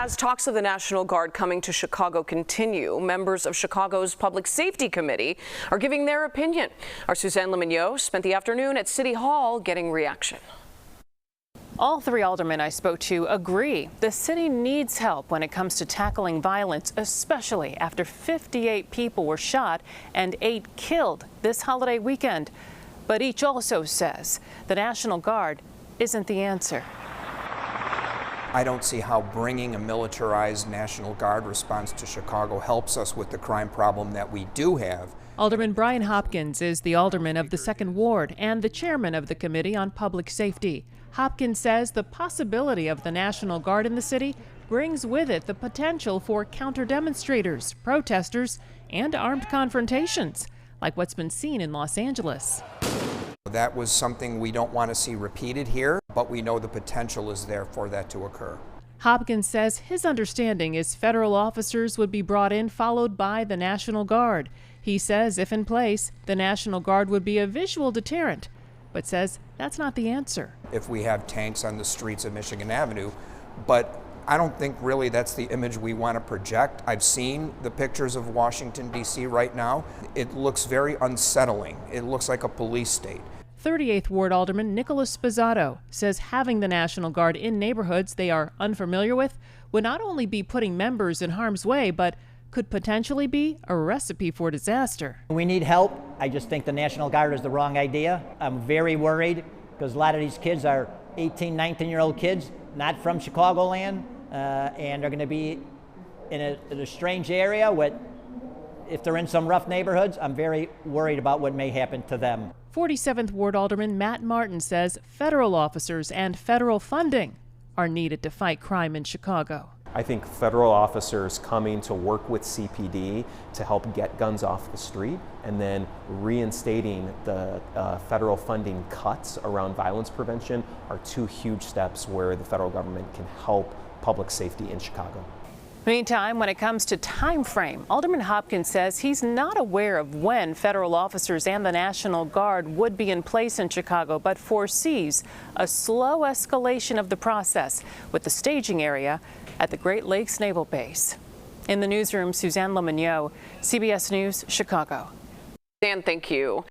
As talks of the National Guard coming to Chicago continue, members of Chicago's Public Safety Committee are giving their opinion. Our Suzanne Lemignot spent the afternoon at City Hall getting reaction. All three aldermen I spoke to agree the city needs help when it comes to tackling violence, especially after 58 people were shot and 8 killed this holiday weekend. But each also says the National Guard isn't the answer. I don't see how bringing a militarized National Guard response to Chicago helps us with the crime problem that we do have. Alderman Brian Hopkins is the alderman of the 2nd Ward and the chairman of the Committee on Public Safety. Hopkins says the possibility of the National Guard in the city brings with it the potential for counter-demonstrators, protesters, and armed confrontations, like what's been seen in Los Angeles. That was something we don't want to see repeated here, but we know the potential is there for that to occur. Hopkins says his understanding is federal officers would be brought in, followed by the National Guard. He says if in place, the National Guard would be a visual deterrent, but says that's not the answer. If we have tanks on the streets of Michigan Avenue, but I don't think really that's the image we want to project. I've seen the pictures of Washington, D.C. right now. It looks very unsettling. It looks like a police state. 38th Ward Alderman Nicholas Spizzato says having the National Guard in neighborhoods they are unfamiliar with would not only be putting members in harm's way, but could potentially be a recipe for disaster. We need help. I just think the National Guard is the wrong idea. I'm very worried because a lot of these kids are 18, 19-year-old kids, not from Chicagoland, and they're going to be in a strange area. If they're in some rough neighborhoods, I'm very worried about what may happen to them. 47th Ward Alderman Matt Martin says federal officers and federal funding are needed to fight crime in Chicago. I think federal officers coming to work with CPD to help get guns off the street and then reinstating the federal funding cuts around violence prevention are 2 huge steps where the federal government can help public safety in Chicago. Meantime, when it comes to time frame, Alderman Hopkins says he's not aware of when federal officers and the National Guard would be in place in Chicago, but foresees a slow escalation of the process with the staging area at the Great Lakes Naval Base. In the newsroom, Suzanne Lemignot, CBS News, Chicago. Dan, thank you.